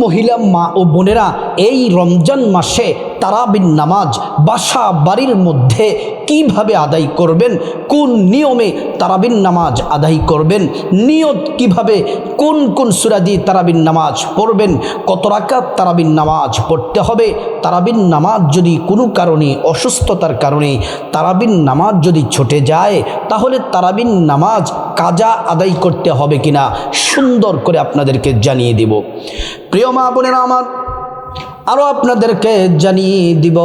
মহিলা মা ও বোনেরা, এই রমজান মাসে তারাবির নামাজ বাসা বাড়ির মধ্যে কিভাবে আদায় করবেন, কোন নিয়মে তারাবির নামাজ আদায় করবেন, নিয়ত কিভাবে, কোন কোন সূরা দিয়ে তারাবির নামাজ পড়বেন, কত রাকাত তারাবির নামাজ পড়তে হবে, তারাবির নামাজ যদি কোনো কারণে অসুস্থতার কারণে তারাবির নামাজ যদি ছুটে যায় তাহলে তারাবির নামাজ কাজা আদায় করতে হবে কিনা সুন্দর করে আপনাদেরকে জানিয়ে দিব। প্রিয় মা বোনেরা আমার, আরও আপনাদেরকে জানিয়ে দিব,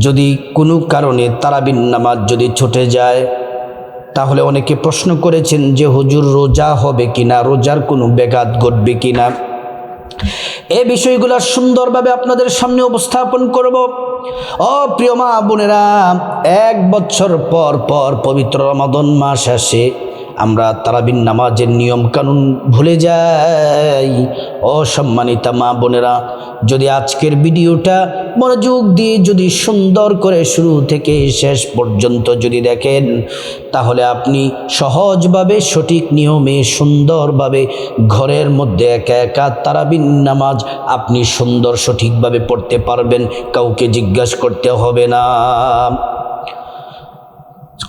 যদি কোনো কারণে তারাবির নামাজ যদি ছুটে যায় তাহলে অনেকে প্রশ্ন করেছেন যে হুজুর রোজা হবে কিনা, রোজার কোনো ব্যাঘাত ঘটবে কিনা। এই বিষয়গুলো সুন্দরভাবে আপনাদের সামনে উপস্থাপন করব। ও প্রিয় মা বোনেরা, 1 বছর পর পর পবিত্র রমাদান মাস আসে, আমরা তারাবির নামাজের নিয়ম কানুন ভুলে যাই। ও সম্মানিতা মা বোনেরা, যদি আজকের ভিডিওটা মনোযোগ দিয়ে যদি সুন্দর করে শুরু থেকে শেষ পর্যন্ত যদি দেখেন তাহলে আপনি সহজভাবে সঠিক নিয়মে সুন্দরভাবে ঘরের মধ্যে একা একা তারাবির নামাজ আপনি সুন্দর সঠিকভাবে পড়তে পারবেন, কাউকে জিজ্ঞাসা করতে হবে না।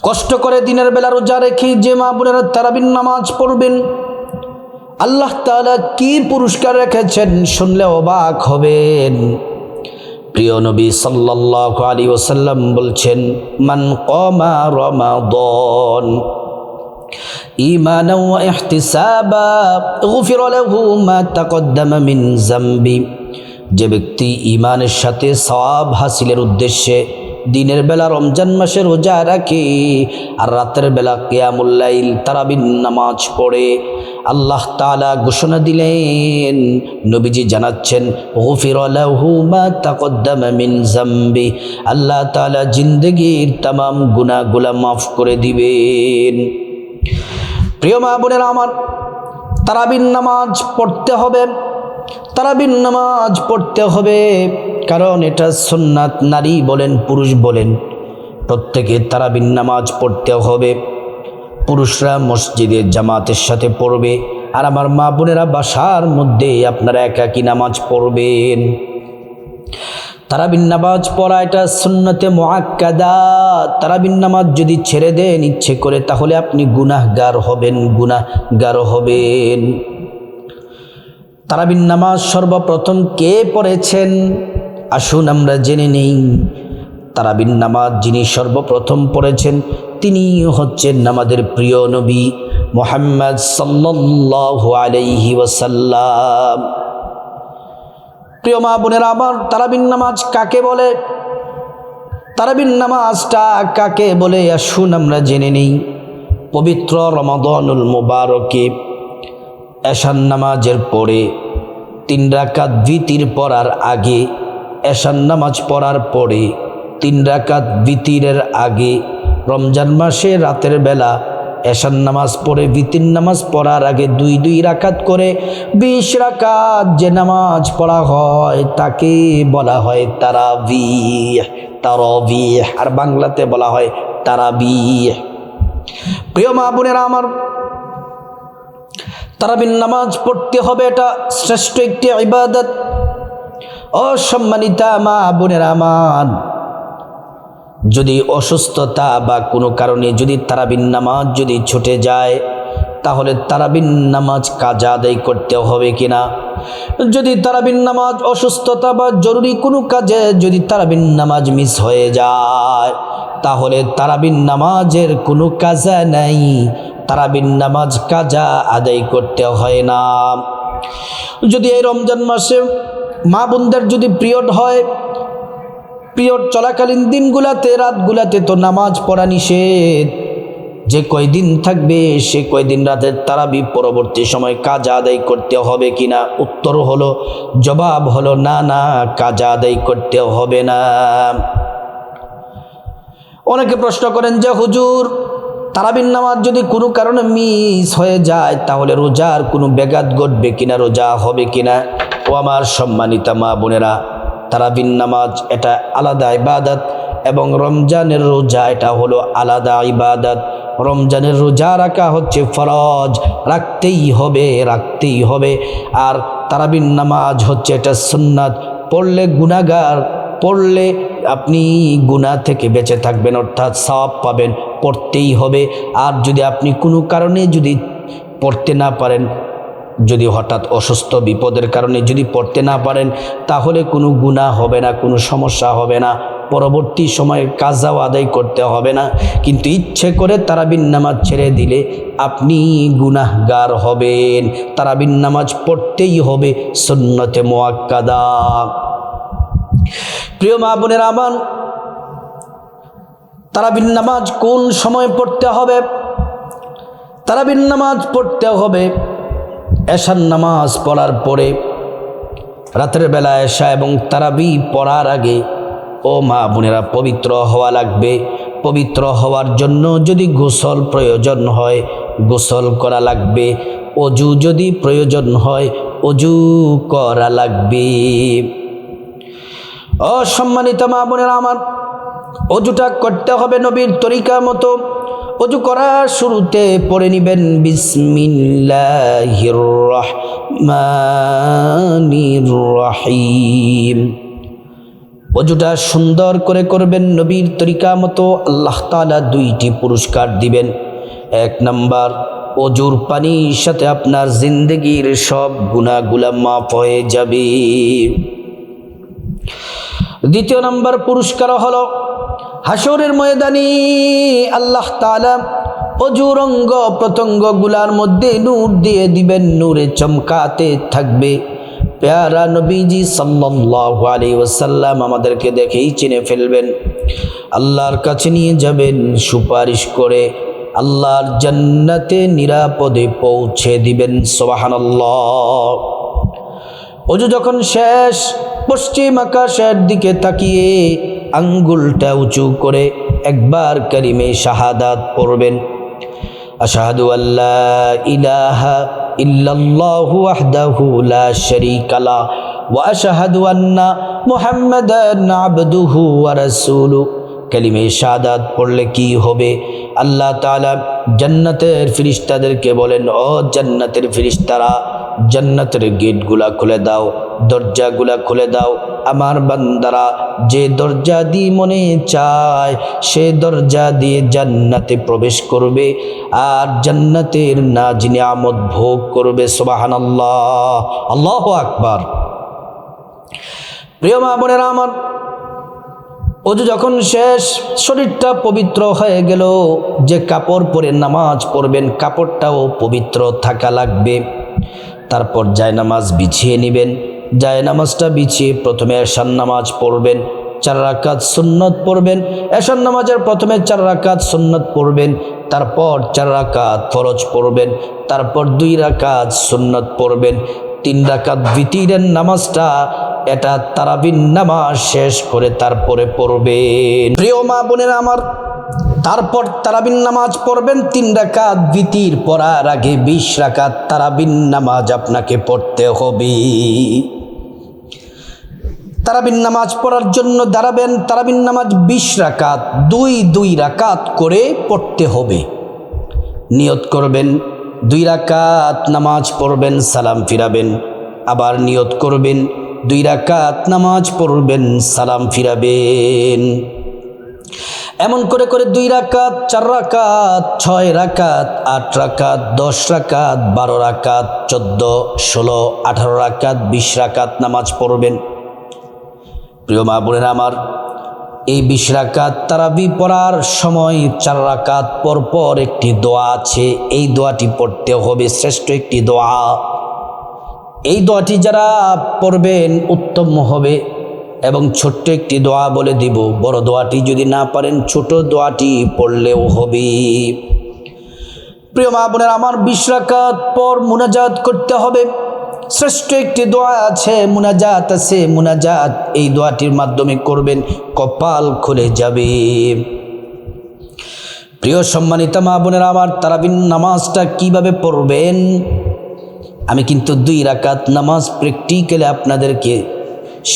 কষ্ট করে দিনের বেলা রোজা রেখে যে মা বোনেরা তারাবির নামাজ পড়বেন, আল্লাহ তাআলা কি পুরস্কার রেখেছেন শুনলে অবাক হবেন। প্রিয় নবী সাল্লাল্লাহু আলাইহি ওয়াসাল্লাম বলছেন, মান কামা রমাদান ঈমানান ওয়া ইহতিসাবা গুফিরা লাহু মা তাকদ্দামা মিন যামবি। যে ব্যক্তি ঈমানের সাথে সওয়াব হাসিলের উদ্দেশ্যে দিনের বেলা রমজান মাসে রোজা রাখে আর রাতের বেলা কিয়ামুল লাইল তারাবির নামাজ পড়ে, আল্লাহ তাআলা ঘোষণা দিলেন, নবীজি জানাচ্ছেন, গুফিরা লাহু মা তাকদ্দামা মিন যামবি, আল্লাহ তাআলা জিন্দেগীর तमाम গুনাহগুলো মাফ করে দিবেন। প্রিয় মা বোনেরা আমার, তারাবির নামাজ পড়তে হবে, তারাবির নামাজ পড়তে হবে, কারণ এটা সুন্নাত। নারী বলেন পুরুষ বলেন প্রত্যেকে তারাবির নামাজ পড়তে হবে। পুরুষরা মসজিদে জামাতের সাথে পড়বে, আর আমার মা বোনেরা বাসার মধ্যে আপনারা একাকী নামাজ পড়বেন। তারাবির নামাজ পড়া এটা সুন্নতে মুআক্কাদা। তারাবির নামাজ যদি ছেড়ে দেন ইচ্ছে করে তাহলে আপনি গুনাহগার হবেন। তারাবির নামাজ সর্বপ্রথম কে পড়েছেন আসুন আমরা জেনে নেই। তারাবির নামাজ যিনি সর্বপ্রথম পড়েছেন তিনি হচ্ছেন আমাদের প্রিয় নবী মুহাম্মদ সাল্লাল্লাহু আলাইহি ওয়াসাল্লাম। প্রিয় মা বোনেরা আমার, তারাবির নামাজ কাকে বলে, তারাবির নামাজটা কাকে বলে আসুন আমরা জেনে নেই। পবিত্র রমাদানুল মুবারকে এশার নামাজের পরে 3 রাকাত ভিতির পড়ার আগে, এশার নামাজ পড়ার পরে 3 রাকাত ভিতিরের আগে, রমজান মাসে রাতের বেলা এশার নামাজ পড়ে ভিতির নামাজ পড়ার আগে 2 রাকাত করে 20 রাকাত যে নামাজ পড়া হয় তাকে বলা হয় তারাবিহ। আর বাংলাতে বলা হয় তারাবিহ। প্রিয় মা বোনেরা আমার, তারাবির নামাজ পড়তে হবে, এটা শ্রেষ্ঠ একটি ইবাদত। অসম্মানিতা মা বোনেরা আমার, যদি অসুস্থতা বা কোনো কারণে যদি তারাবির নামাজ যদি ছুটে যায় তাহলে তারাবির নামাজ কাজা আদায় করতে হবে কিনা। যদি তারাবির নামাজ অসুস্থতা বা জরুরি কোনো কাজে যদি তারাবির নামাজ মিস হয়ে যায় তাহলে তারাবির নামাজের কোনো কাজা নাই, তারাবির নামাজ কাজা আদায় করতে হয় না। যদি এই রমজান মাসে মা বোনদের যদি পিরিয়ড হয়, পিরিয়ড চলাকালীন দিনগুলাতে রাতগুলাতে তো নামাজ পড়া নিষেধ। যে কয়দিন থাকবে সে কয়দিন রাতের তারাবি পরবর্তী সময় কাজা আদায় করতে হবে কিনা, উত্তর হলো, জবাব হলো না, কাজা আদায় করতে হবে না। অনেকে প্রশ্ন করেন যে হুজুর তারাবির নামাজ যদি কোনো কারণে মিস হয়ে যায় তাহলে রোজার কোনো ব্যাঘাত ঘটবে কিনা, রোজা হবে কিনা। ও আমার সম্মানিতা মা বোনেরা, তারাবির নামাজ এটা আলাদা ইবাদত এবং রমজানের রোজা এটা হলো আলাদা ইবাদত। রমজানের রোজা রাখা হচ্ছে ফরজ, রাখতেই হবে। আর তারাবির নামাজ হচ্ছে এটা সুন্নাত। পড়লে গুনাহগার, পড়লে আপনি গুনাহ থেকে বেঁচে থাকবেন, অর্থাৎ সওয়াব পাবেন, পড়তেই হবে। আর যদি আপনি কোনো কারণে যদি পড়তে না পারেন, যদি হঠাৎ অসুস্থ বিপদের কারণে যদি পড়তে না পারেন, তাহলে কোনো গুনাহ হবে না, কোনো সমস্যা হবে না, পরবর্তী সময়ে কাজাও আদায় করতে হবে না। কিন্তু ইচ্ছে করে তারাবির নামাজ ছেড়ে দিলে আপনি গুনাহগার হবেন। তারাবির নামাজ পড়তেই হবে, সুন্নতে মুআক্কাদা। প্রিয় মা বোনেরা আমার, তারাবির নামাজ কোন সময় পড়তে হবে? তারাবির নামাজ পড়তে হবে এশার নামাজ পড়ার পরে, রাতের বেলা এশা এবং তারাবি পড়ার আগে। ও মা বোনেরা, পবিত্র হওয়া লাগবে। পবিত্র হওয়ার জন্য যদি গোসল প্রয়োজন হয়, গোসল করা লাগবে। অজু যদি প্রয়োজন হয়, অজু করা লাগবে। সম্মানিত মা বোনেরা আমার, অজুটা করতে হবে নবীর তরিকা মতো। অজু করার শুরুতে পড়ে নিবেন বিসমিল্লাহির রহমানির রহিম। অজুটা সুন্দর করে করবেন নবীর তরিকা মতো। আল্লাহ তাআলা দুইটি পুরস্কার দিবেন। এক নাম্বার, অজুর পানির সাথে আপনার জিন্দগির সব গুনাহগুলা মাফ হয়ে যাবে। দ্বিতীয় নাম্বার পুরস্কার হলো হাসরের ময়দানে আল্লাহ তাআলা অজুর অঙ্গ প্রত্যঙ্গগুলার মধ্যে নূর দিয়ে দিবেন, নূরে চমকাতে থাকবে। প্যারা নবীজি সাল্লাল্লাহু আলাইহি ওয়াসাল্লাম আমাদেরকে দেখেই চিনে ফেলবেন, আল্লাহর কাছে নিয়ে যাবেন সুপারিশ করে, আল্লাহর জান্নাতে নিরাপদে পৌঁছে দিবেন। সুবহানাল্লাহ। অজু যখন শেষ, পশ্চিম আকাশের দিকে তাকিয়ে আঙ্গুলটা উঁচু করে একবার কালিমে শাহাদাত পড়বেন। আশহাদু আল্লা ইলাহা ইল্লাল্লাহু ওয়াহদাহু লা শারীকা লা ওয়া আশহাদু আন্না মুহাম্মাদান আবদুহু ওয়া রাসূলুহু। কালিমে শাহাদাত পড়লে কি হবে? আল্লাহ তাআলা জান্নাতের ফেরেশতাদেরকে বলেন, ও জান্নাতের ফেরেশতারা, জান্নাতের গেটগুলা খুলে দাও, দরজাগুলা খুলে দাও। আমার বান্দারা যে দরজা দিয়ে মনে চায় সে দরজা দিয়ে জান্নাতে প্রবেশ করবে আর জান্নাতের নাজ নিয়ামত ভোগ করবে। সুবহানাল্লাহ, আল্লাহু আকবার। প্রিয় মা বোনেরা আমার, অজু যখন শেষ, শরীরটা পবিত্র হয়ে গেল, যে কাপড় পরে নামাজ পড়বেন কাপড়টাও পবিত্র থাকা লাগবে। তারপর জায়নামাজ বিছিয়ে নেবেন। জায়নামাজটা বিছিয়ে প্রথমে এশার নামাজ পড়বেন, 4 রাকাত সুন্নত পড়বেন। এশার নামাজের প্রথমে 4 রাকাত সুন্নত পড়বেন, তারপর 4 রাকাত ফরজ পড়বেন, তারপর 2 রাকাত সুন্নত পড়বেন, 3 রাকাত ভিতরের নামাজটা এটা তারাবির নামাজ শেষ করে তারপরে পড়বেন। প্রিয় মা বোনেরা আমার, তারপর তারাবির নামাজ পড়বেন 3 রাকাত। ভিতর পড়ার আগে 20 রাকাত তারাবির নামাজ আপনাকে পড়তে হবে। তারাবির নামাজ পড়ার জন্য দাঁড়াবেন। তারাবির নামাজ 20 রাকাত, 2 রাকাত করে পড়তে হবে। নিয়ত করবেন 2 রাকাত নামাজ পড়বেন, সালাম ফিরাবেন। আবার নিয়ত করবেন 2 রাকাত নামাজ পড়বেন, সালাম ফিরাবেন। এমন করে করে 2 রাকাত, 4 রাকাত, 6 রাকাত, 8 রাকাত, 10 রাকাত, 12 রাকাত, 14, 16, 18 রাকাত, 20 রাকাত নামাজ পড়বেন। প্রিয় মা বোনেরা আমার, এই 20 রাকাত তারাবি পড়ার সময় 4 রাকাত পর পর একটি দোয়া আছে। এই দোয়াটি পড়তে হবে, শ্রেষ্ঠ একটি দোয়া। এই দোয়াটি যারা পড়বেন উত্তম হবে। এবং ছোট্ট একটি দোয়া বলে দিব, বড় দোয়াটি যদি না পারেন ছোট দোয়াটি পড়লেও হবে। প্রিয় মা বোনেরা আমার, 20 রাকাত পর মুনাজাত করতে হবে। শ্রেষ্ঠ একটি দোয়া আছে, মুনাজাত আছে। মুনাজাত এই দোয়াটির মাধ্যমে করবেন, কপাল খুলে যাবে। প্রিয় সম্মানিত মা বোনেরা আমার, তারাবির নামাজটা কিভাবে পড়বেন আমি কিন্তু 2 রাকাত নামাজ প্র্যাকটিক্যালি আপনাদেরকে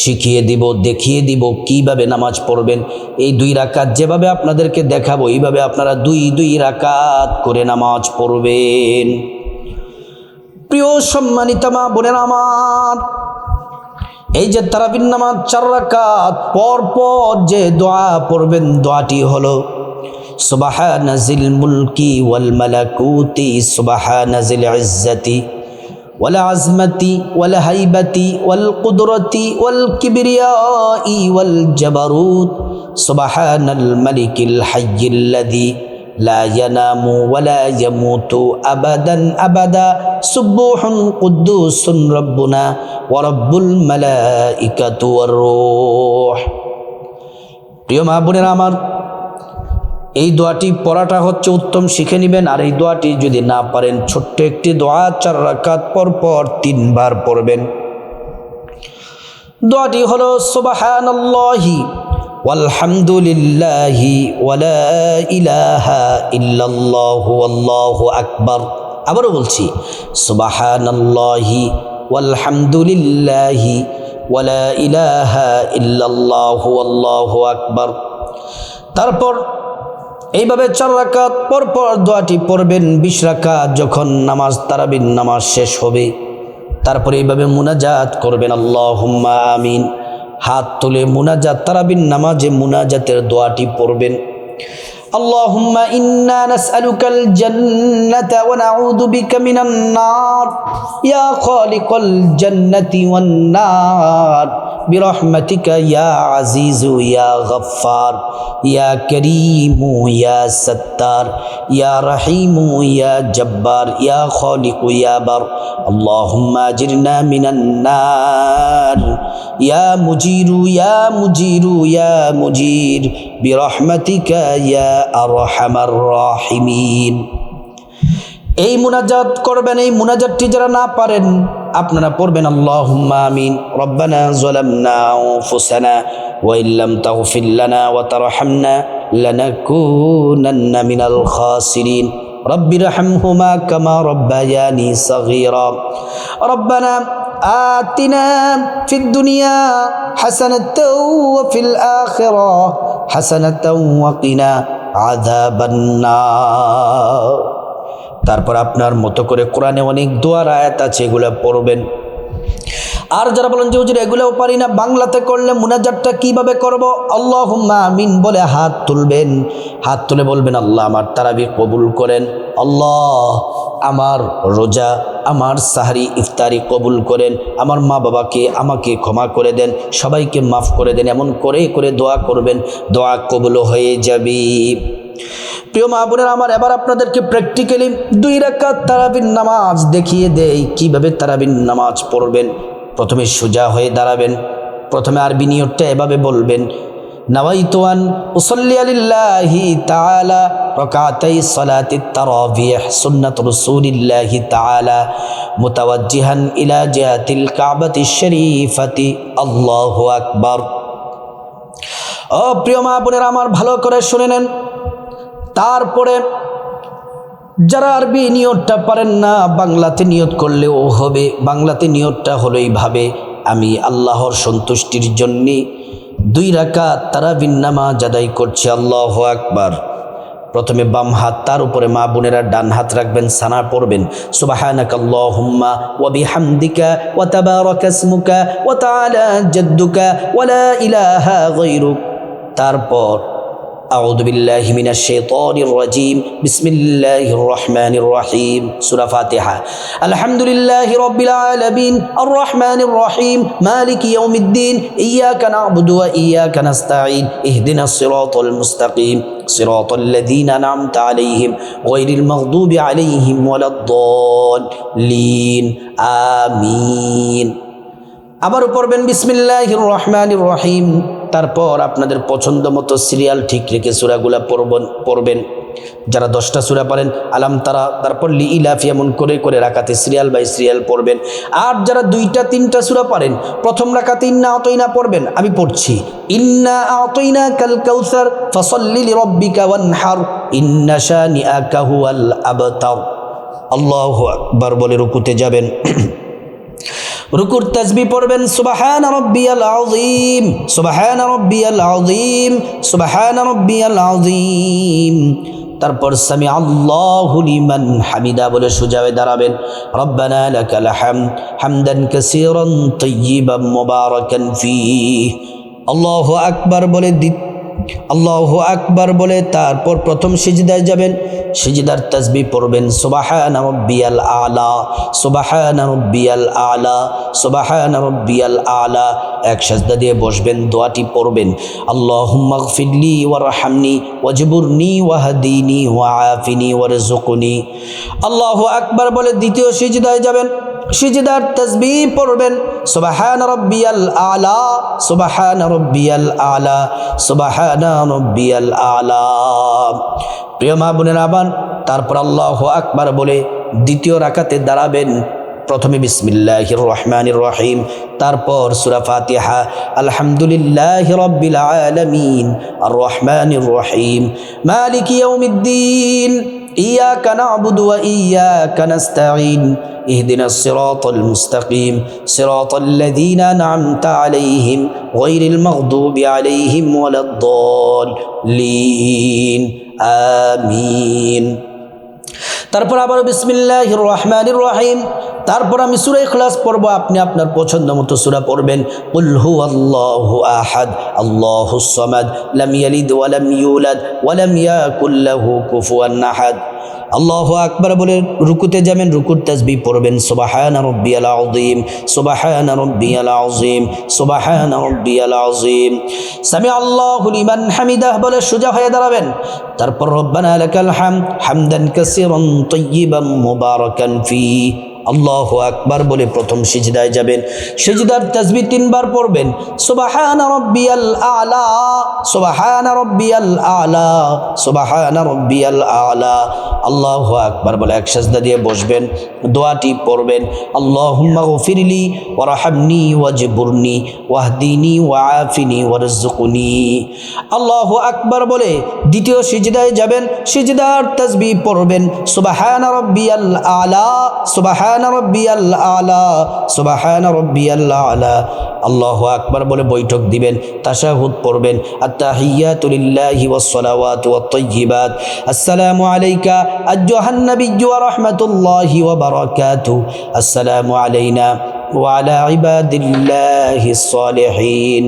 শিখিয়ে দিব, দেখিয়ে দিব কিভাবে নামাজ পড়বেন। এই 2 রাকাত যেভাবে আপনাদেরকে দেখাবো এইভাবে আপনারা 2 রাকাত করে নামাজ পড়বেন। প্রিয় সম্মানিতা মা বোনেরা আমার, এই যে তারাবির নামাজ 4 রাকাত পর পর যে দোয়া পড়বেন, দোয়াটি হলো সুবহানা জিল মুলকি ওয়াল মালাকুতি সুবহানা জিল ইজ্জতি ওয়াল আজমতি ওয়াল হাইবাতি ওয়াল কুদরতি ওয়াল কিবরিয়াই ওয়াল জাবারুত সুবহানাল মালিকিল হাইয়্যিল্লাযী লা ইয়ানামু ওয়ালা ইয়ামুতু আবাদান আবাদা সুবহুন কুদ্দুসুন রাব্বুনা ওয়া রাব্বুল মালাইকাতু ওয়ার রূহ। প্রিয় মা বোনেরা আমার, এই দোয়াটি পড়াটা হচ্ছে উত্তম, শিখে নেবেন। আর এই দোয়াটি যদি না পারেন, ছোট্ট একটি দোয়া 4 রাকাত পর পর 3 বার পড়বেন। দোয়াটি হলো সুবহানাল্লাহি ওয়ালহামদুলিল্লাহি ওয়ালা ইলাহা ইল্লাল্লাহু আল্লাহু আকবার। আবারও বলছি, সুবহানাল্লাহি ওয়ালহামদুলিল্লাহি ওয়ালা ইলাহা ইল্লাল্লাহু আল্লাহু আকবার। তারপর এইভাবে 4 রাকাত পর পর দোয়াটি পড়বেন। 20 রাকাত যখন নামাজ তারাবির নামাজ শেষ হবে, তারপরে এইভাবে মুনাজাত করবেন, আল্লাহুম্মা আমিন। হাত তুলে মুনাজাত, তারাবির নামাজে মুনাজাতের দোয়াটি পড়বেন। আল্লাহুম্মা ইন্না নাসআলুকাল জান্নাতা ওয়া নাউযু বিকা মিনান নার ইয়া খালিকাল জান্নাতি ওয়ান নার বিরহমাতিকা ইয়া আজিজু ইয়া গফফার ইয়া করিমু ইয়া সত্তার ইয়া রহিমু ইয়া জব্বার ইয়া খালিকু ইয়া বার। আল্লাহুম্মা আজিরনা মিনান নার ইয়া মুজিরু ইয়া মুজিরু ইয়া মুজির বিরহমাতিকা ইয়া আরহামার রাহিমিন। এই মুনাজাত করবেন। এই মুনাজাতটি যারা না পারেন, আপনারা পড়বেন আল্লাহুম্মা আমিন। রব্বানা যালামনা আনফুসানা ওয়া ইল্লাম তাগফির লানা ওয়া তারহামনা লানাকুনান্না মিনাল খাসিরিন। রব্বিরহামহুমা কামা রব্বায়ানি সাগীরা। রব্বানা آتنا في الدنيا حسنة وفي الآخرة حسنة وقنا عذاب النار। তারপর আপনার মতো করে কোরআনে অনেক দোয়ার আয়াত আছে, এগুলো পড়বেন। আর যারা বলেন যে হুজুর এগুলোও পারি না, বাংলাতে করলে মুনাজাতটা কিভাবে করব? আল্লাহুম্মা আমিন বলে হাত তুলবেন। হাত তুলে বলবেন, আল্লাহ আমার তারাবি কবুল করেন, আল্লাহ আমার রোজা, আমার সাহরি ইফতারি কবুল করেন, আমার মা বাবাকে আমাকে ক্ষমা করে দেন, সবাইকে মাফ করে দেন। এমন করে করে দোয়া করবেন, দোয়া কবুল হয়ে যাবে। প্রিয় মা বোনেরা আমার, এবার আপনাদেরকে প্র্যাকটিক্যালি 2 রাকাত তারাবির নামাজ দেখিয়ে দেই কিভাবে তারাবির নামাজ পড়বেন। প্রথমে সোজা হয়ে দাঁড়াবেন। প্রথমে আরবি নিয়তটা এভাবে বলবেন, নাওয়াইতু আন উসাল্লি লিল্লাহি তাআলা রাকাতাই সালাতিত তারাবিহ সুন্নাত রাসূলিল্লাহি তাআলা মুতাওয়াজ্জিহান ইলা জিহাতিল কাবাতিশ শরীফাতি আল্লাহু আকবার। ও প্রিয় মা বোনেরা আমার, ভালো করে শুনে নেন। তারপরে যারা আরবি নিয়তটা পারেন না, বাংলাতে নিয়ত করলেও হবে। বাংলাতে নিয়তটা হলো এইভাবে, আমি আল্লাহর সন্তুষ্টির জন্যে 2 রাকাত তারাবির নামাজ আদায় করছি, আল্লাহু আকবার। প্রথমে বাম হাত, তার উপরে মা বোনেরা ডান হাত রাখবেন, সানা পড়বেন সুবহানাকাল্লাহুম্মা ওয়া বিহামদিকা ওয়া তাবারাকা ইসমুকা ওয়া তাআলা জাদ্দুকা ওয়া লা ইলাহা গায়রুক। তারপর আউযু বিল্লাহি মিনাশ শাইতানির রাজীম, বিসমিল্লাহির রহমানির রহিম, সূরা ফাতিহা। আলহামদুলিল্লাহি রাব্বিল আলামিন আর রহমানির রহিম মালিকি ইয়াউমিদ্দিন ইয়্যাকা না'বুদু ওয়া ইয়্যাকা নাস্তাঈন ইহদিনাস সিরাতাল মুস্তাকিম সিরাতাল লাযীনা আন'আমতা আলাইহিম গায়রিল মাগদুবি আলাইহিম ওয়ালাদ-দাল্লিন আমিন। আবারও পড়বেন বিসমিল্লাহির রহমানির রহিম। তারপর আপনাদের পছন্দ মতো সিরিয়াল ঠিক রেখে সূরাগুলা পড়বেন। যারা 10টা সূরা পারেন, আলাম তারা, তারপর লিইলাফ, এমন করে করে রাকাতে সিরিয়াল বাই সিরিয়াল পড়বেন। আর যারা 2টা 3টা সূরা পারেন, প্রথম রাকাতে ইন্না আতাইনা পড়বেন। আমি পড়ছি, ইন্না আতাইনা কাল কাউসার ফাসাল্লি লিরাব্বিকা ওয়ানহার ইন্না শানিআকা হুয়াল আবতার। আল্লাহু আকবার বলে রুকুতে যাবেন। রুকুর তাসবিহ পড়বেন সুবহান রাব্বিয়াল আযীম, সুবহান রাব্বিয়াল আযীম, সুবহান রাব্বিয়াল আযীম। তারপর সামি আল্লাহু লিমান হামিদা বলে সোজা হয়ে দাঁড়াবেন। রব্বানা লাকাল হামদ হামদান কাসীরান তাইয়িবান মুবারাকান ফীহি। আল্লাহু আকবার বলে আল্লাহু আকবার বলে তারপর প্রথম সিজদায় যাবেন। সিজদার তাসবিহ পড়বেন সুবহান রাব্বিয়াল আলা, সুবহান রাব্বিয়াল আলা, সুবহান রাব্বিয়াল আলা। এক সিজদা দিয়ে বসবেন, দোয়াটি পড়বেন আল্লাহুম্মা গফিরলি ওয়ারহামনি ওয়াজবুরনি ওয়াহদিনি ওয়াআফিনি ওয়ারযুকনি। আল্লাহু আকবার বলে দ্বিতীয় সিজদায় যাবেন। সিজদার তাসবিহ পড়বেন সুবহান রাব্বিয়াল আলা, সুবহান রাব্বিয়াল আলা, সুবহান রাব্বিয়াল আলা। প্রিয় মা বোনেরা আমার, তারপর আল্লাহু আকবার বলে দ্বিতীয় রাকাতে দাঁড়াবেন। প্রথমে বিসমিল্লাহির রহমানির রহিম, তারপর সূরা ফাতিহা, আলহামদুলিল্লাহি রাব্বিল আলামিন আর রহমানির রহিম মালিকি ইয়াউমিদ্দিন ইয়্যাকা না'বুদু ওয়া ইয়্যাকা নাস্তাঈন ইহদিনাস সিরাতাল মুস্তাকিম সিরাতাল লাযীনা আন'আমতা আলাইহিম গায়রিল মাগদুবি আলাইহিম ওয়ালাদ-দাল্লিন আমিন। তারপর আবার বিসমিল্লাহির রহমানির রহিম, তারপর আমি সূরা ইখলাস পড়ব, আপনি আপনার পছন্দ মতো সূরা পড়বেন। কুল হুয়াল্লাহু আহাদ আল্লাহুস সামাদ লাম ইয়ালিদ ওয়া লাম ইউলাদ ওয়া লাম ইয়াকুল লাহু কুফুয়ান আহাদ। আল্লাহু আকবার বলে রুকুতে যাবেন, রুকুর তাসবিহ পড়বেন সুবহান রাব্বিয়াল আযীম, সুবহান রাব্বিয়াল আযীম, সুবহান রাব্বিয়াল আযীম। সামি আল্লাহু লিমান হামিদাহ বলে সোজা হয়ে দাঁড়াবেন। তারপর রব্বানা লাকাল হামদ হামদান কাসীরান তাইয়িবান মুবারাকান ফীহি। আল্লাহু আকবার বলে প্রথম সিজদায় যাবেন। সিজদার তাসবিহ তিনবার পড়বেন সুবহান রাব্বিয়াল আলা, সুবহান রাব্বিয়াল আলা, সুবহান রাব্বিয়াল আলা। আল্লাহু আকবার বলে এক সিজদা দিয়ে বসবেন, দোয়াটি পড়বেন আল্লাহুম্মা গফিরলি ওয়ারহামনি ওয়াজবুরনি ওয়াহদিনি ওয়াআফিনি ওয়ারযুকনি। আল্লাহু আকবার বলে দ্বিতীয় সিজদায় যাবেন। সিজদার তাসবিহ পড়বেন সুবহান রাব্বিয়াল আলা, সুবহান রাব্বিয়াল আলা, সুবহান রাব্বিয়াল আলা। আল্লাহু আকবার বলে বৈঠক দিবেন, তাশাহুদ পড়বেন আত্তাহিয়াতু লিল্লাহি ওয়াস সালাওয়াতু ওয়াত তাইয়্যিবাত আসসালামু আলাইকা আইয়ুহান নাবিয়্যু ওয়া রাহমাতুল্লাহি ওয়া বারাকাতুহু আসসালামু আলাইনা وعلى عباد الله الصالحين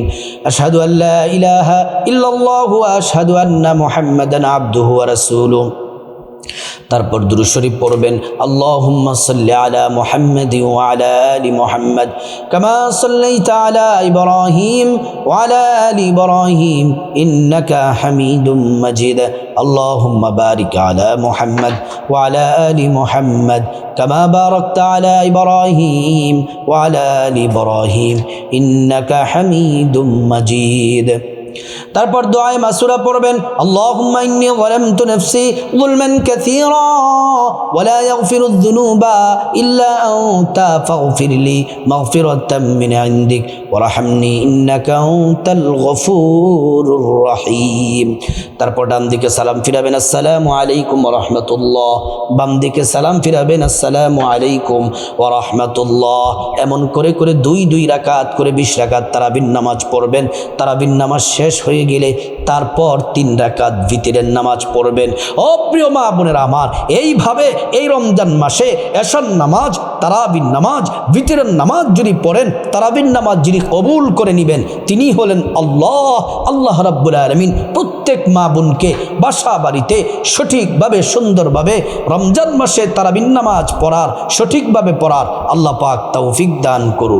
أشهد أن لا إله إلا الله وأشهد أن محمدا عبده ورسوله। তারপর দুরূদ শরীফ পড়বেন আল্লাহুম্মা সাল্লি আলা মুহাম্মাদি ওয়া আলা আলি মুহাম্মাদ কামা সাল্লাইতা আলা ইব্রাহিম ওয়া আলা আলি ইব্রাহিম ইন্নাকা হামিদুম মাজিদ। আল্লাহুম্মা বারিক আলা মুহাম্মাদ ওয়া আলা আলি মুহাম্মাদ কামা বারাকতা আলা ইব্রাহিম ওয়া আলা আলি ইব্রাহিম ইন্নাকা হামিদুম মাজিদ। তারপর দোয়ায়ে মাসুরা পড়বেন আল্লাহুম্মা ইন্নী যালামতু নাফসি যুলমান কাসীরা ওয়া লা ইয়াগফিরুয যুনুবা ইল্লা আনতা ফাগফিরলি মাগফিরাতাম মিন ইনদিক ওয়ারহামনি ইন্নাকা আনতাল গফুরুর রহিম। তারপর ডান দিকে সালাম ফিরাবেন আসসালামু আলাইকুম ওয়া রাহমাতুল্লাহ, বাম দিকে সালাম ফিরাবেন আসসালামু আলাইকুম ওয়া রাহমাতুল্লাহ। এমন করে করে দুই রাকাত করে 20 রাকাত তারাবির নামাজ পড়বেন। তারাবির নামাজ শেষ হয়ে গেলে তারপর 3 রাকাত ভিতরের নামাজ পড়বেন। ও প্রিয় মা বোনেরা আমার, এইভাবে এই রমজান মাসে এশার নামাজ, তারাবির নামাজ, ভিতরের নামাজ যদি পড়েন, তারাবির নামাজ যিনি কবুল করে নেবেন তিনি হলেন আল্লাহ রাব্বুল আলামিন। প্রত্যেক মা বোনকে বাসা বাড়িতে সঠিকভাবে সুন্দরভাবে রমজান মাসে তারাবির নামাজ পড়ার, সঠিকভাবে পড়ার আল্লাহ পাক তৌফিক দান করুন।